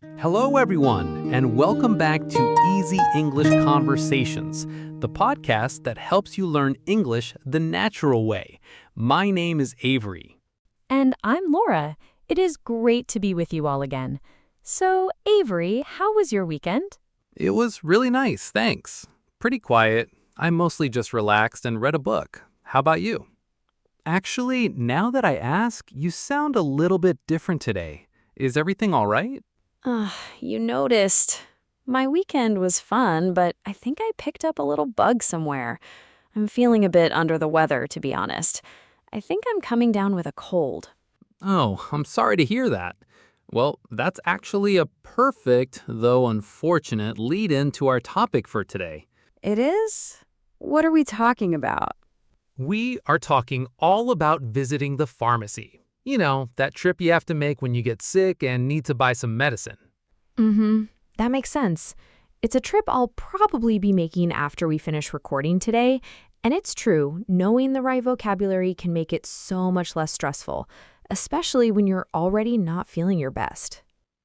Hello, everyone, and welcome back to Easy English Conversations, the podcast that helps you learn English the natural way. My name is Avery. And I'm Laura. It is great to be with you all again. So, Avery, how was your weekend? It was really nice, thanks. Pretty quiet. I mostly just relaxed and read a book. How about you? Actually, now that I ask, you sound a little bit different today. Is everything all right? You noticed. My weekend was fun, but I think I picked up a little bug somewhere. I'm feeling a bit under the weather, to be honest. I think I'm coming down with a cold. Oh, I'm sorry to hear that. Well, that's actually a perfect, though unfortunate, lead-in to our topic for today. It is? What are we talking about? We are talking all about visiting the pharmacy. You know, that trip you have to make when you get sick and need to buy some medicine. That makes sense. It's a trip I'll probably be making after we finish recording today. And it's true, knowing the right vocabulary can make it so much less stressful, especially when you're already not feeling your best.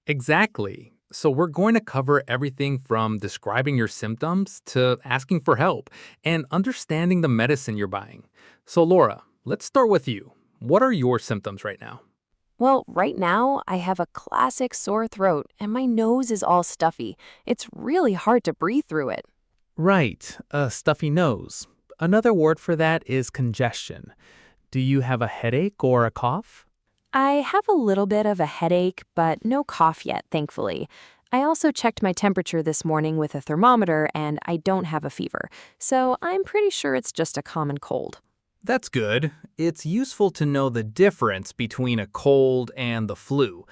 Exactly. So we're going to cover everything from describing your symptoms to asking for help and understanding the medicine you're buying. So Laura, let's start with you. What are your symptoms right now? Well, right now, I have a classic sore throat and my nose is all stuffy. It's really hard to breathe through it. Right, a stuffy nose. Another word for that is congestion. Do you have a headache or a cough? I have a little bit of a headache, but no cough yet, thankfully. I also checked my temperature this morning with a thermometer and I don't have a fever, so I'm pretty sure it's just a common cold. That's good. It's useful to know the difference between a cold and the flu.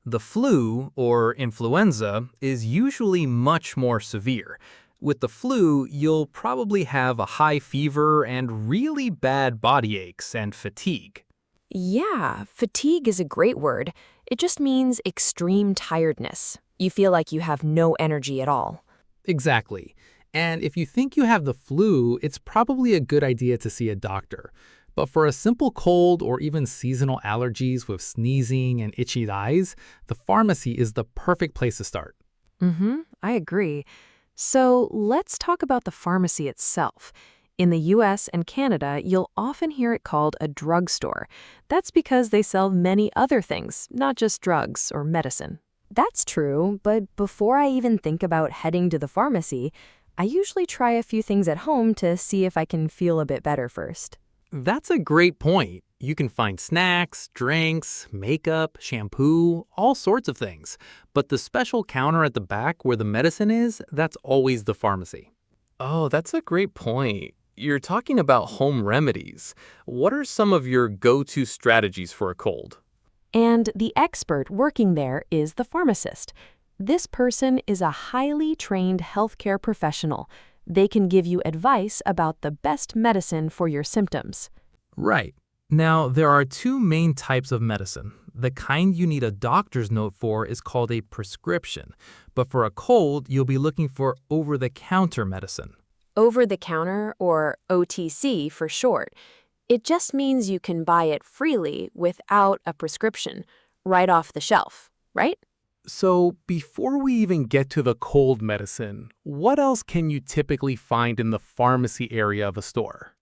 The flu, or influenza, is usually much more severe. With the flu, you'll probably have a high fever and really bad body aches and fatigue. Yeah, fatigue is a great word. It just means extreme tiredness. You feel like you have no energy at all. Exactly. And if you think you have the flu, it's probably a good idea to see a doctor. But for a simple cold or even seasonal allergies with sneezing and itchy eyes, the pharmacy is the perfect place to start. I agree. So let's talk about the pharmacy itself. In the US and Canada, you'll often hear it called a drugstore. That's because they sell many other things, not just drugs or medicine. That's true, but before I even think about heading to the pharmacy, I usually try a few things at home to see if I can feel a bit better first. That's a great point. You can find snacks, drinks, makeup, shampoo, all sorts of things. But the special counter at the back where the medicine is, that's always the pharmacy. Oh, that's a great point. You're talking about home remedies. What are some of your go-to strategies for a cold? And the expert working there is the pharmacist. This person is a highly trained healthcare professional. They can give you advice about the best medicine for your symptoms. Right. Now, there are two main types of medicine. The kind you need a doctor's note for is called a prescription. But for a cold, you'll be looking for over-the-counter medicine. Over-the-counter, or OTC for short. It just means you can buy it freely without a prescription, right off the shelf, right? So before we even get to the cold medicine, what else can you typically find in the pharmacy area of a store?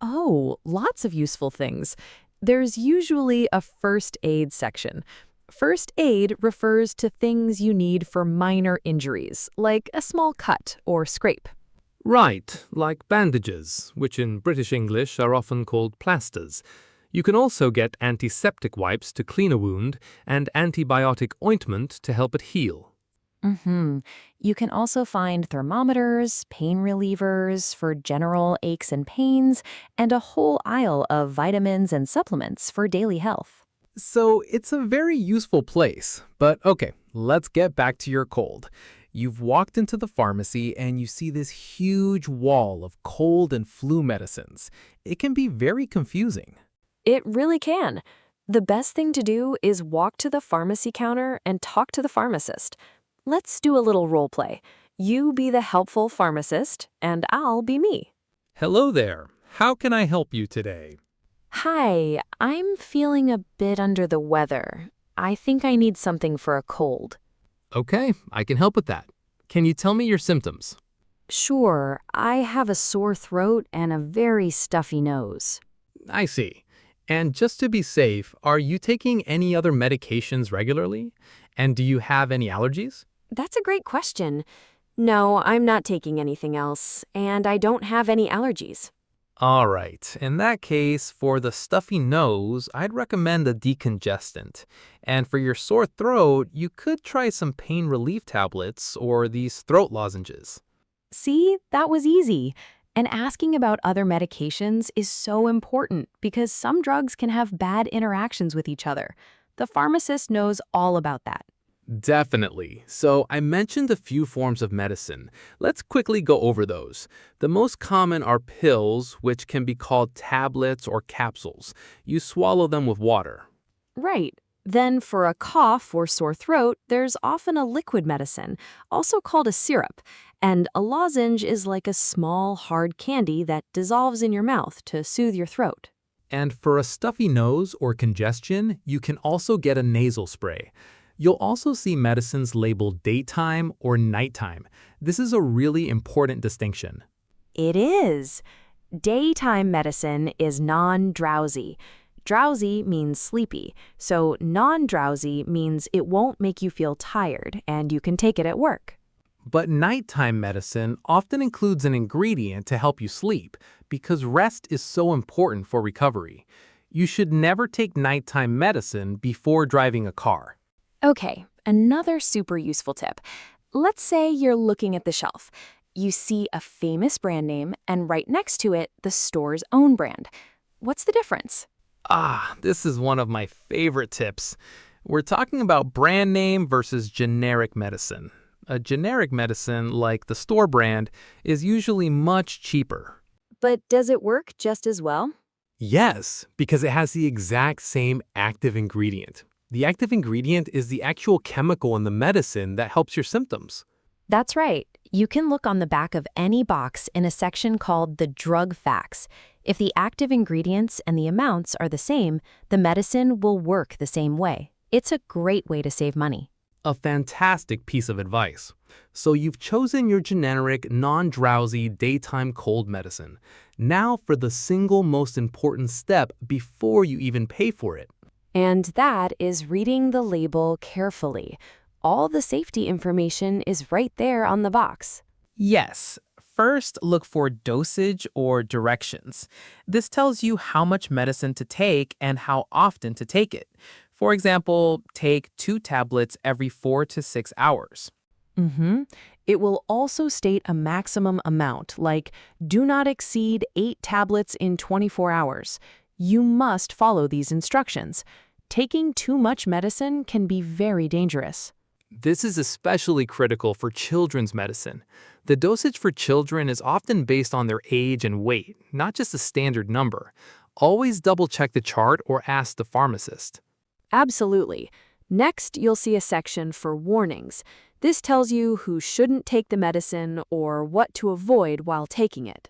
Oh, lots of useful things. There's usually a first aid section. First aid refers to things you need for minor injuries, like a small cut or scrape. Right, like bandages, which in British English are often called plasters. You can also get antiseptic wipes to clean a wound and antibiotic ointment to help it heal. You can also find thermometers, pain relievers for general aches and pains, and a whole aisle of vitamins and supplements for daily health. So it's a very useful place. But okay, let's get back to your cold. You've walked into the pharmacy and you see this huge wall of cold and flu medicines. It can be very confusing. It really can. The best thing to do is walk to the pharmacy counter and talk to the pharmacist. Let's do a little role play. You be the helpful pharmacist, and I'll be me. Hello there. How can I help you today? Hi, I'm feeling a bit under the weather. I think I need something for a cold. Okay, I can help with that. Can you tell me your symptoms? Sure, I have a sore throat and a very stuffy nose. I see. And just to be safe, are you taking any other medications regularly? And do you have any allergies? That's a great question. No, I'm not taking anything else, and I don't have any allergies. All right. In that case, for the stuffy nose, I'd recommend a decongestant. And for your sore throat, you could try some pain relief tablets or these throat lozenges. See, that was easy. And asking about other medications is so important because some drugs can have bad interactions with each other. The pharmacist knows all about that. Definitely. So I mentioned a few forms of medicine. Let's quickly go over those. The most common are pills, which can be called tablets or capsules. You swallow them with water. Right. Then for a cough or sore throat, there's often a liquid medicine, also called a syrup. And a lozenge is like a small, hard candy that dissolves in your mouth to soothe your throat. And for a stuffy nose or congestion, you can also get a nasal spray. You'll also see medicines labeled daytime or nighttime. This is a really important distinction. It is. Daytime medicine is non-drowsy. Drowsy means sleepy, so non-drowsy means it won't make you feel tired and you can take it at work. But nighttime medicine often includes an ingredient to help you sleep because rest is so important for recovery. You should never take nighttime medicine before driving a car. Okay, another super useful tip. Let's say you're looking at the shelf. You see a famous brand name and right next to it, the store's own brand. What's the difference? This is one of my favorite tips. We're talking about brand name versus generic medicine. A generic medicine, like the store brand, is usually much cheaper. But does it work just as well? Yes, because it has the exact same active ingredient. The active ingredient is the actual chemical in the medicine that helps your symptoms. That's right. You can look on the back of any box in a section called the drug facts. If the active ingredients and the amounts are the same, the medicine will work the same way. It's a great way to save money. A fantastic piece of advice. So you've chosen your generic, non-drowsy, daytime cold medicine. Now for the single most important step before you even pay for it. And that is reading the label carefully. All the safety information is right there on the box. Yes. First, look for dosage or directions. This tells you how much medicine to take and how often to take it. For example, take 2 tablets every 4 to 6 hours. It will also state a maximum amount, like do not exceed 8 tablets in 24 hours. You must follow these instructions. Taking too much medicine can be very dangerous. This is especially critical for children's medicine. The dosage for children is often based on their age and weight, not just a standard number. Always double-check the chart or ask the pharmacist. Absolutely. Next, you'll see a section for warnings. This tells you who shouldn't take the medicine or what to avoid while taking it.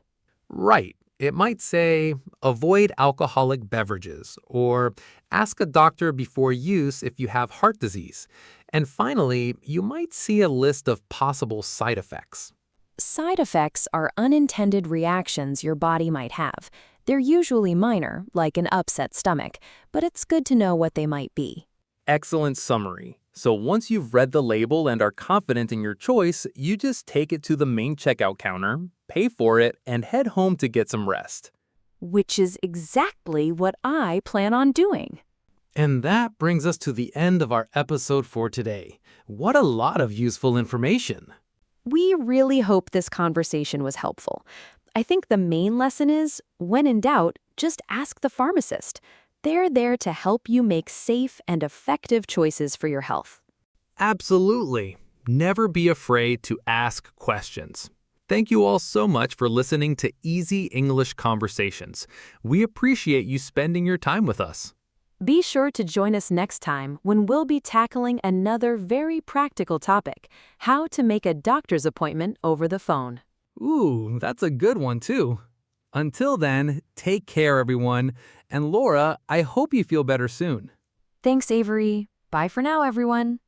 Right. It might say, avoid alcoholic beverages, or ask a doctor before use if you have heart disease. And finally, you might see a list of possible side effects. Side effects are unintended reactions your body might have. They're usually minor, like an upset stomach, but it's good to know what they might be. Excellent summary. So once you've read the label and are confident in your choice, you just take it to the main checkout counter, pay for it, and head home to get some rest. Which is exactly what I plan on doing. And that brings us to the end of our episode for today. What a lot of useful information. We really hope this conversation was helpful. I think the main lesson is, when in doubt, just ask the pharmacist. They're there to help you make safe and effective choices for your health. Absolutely. Never be afraid to ask questions. Thank you all so much for listening to Easy English Conversations. We appreciate you spending your time with us. Be sure to join us next time when we'll be tackling another very practical topic, how to make a doctor's appointment over the phone. Ooh, that's a good one too. Until then, take care everyone. And Laura, I hope you feel better soon. Thanks, Avery. Bye for now, everyone.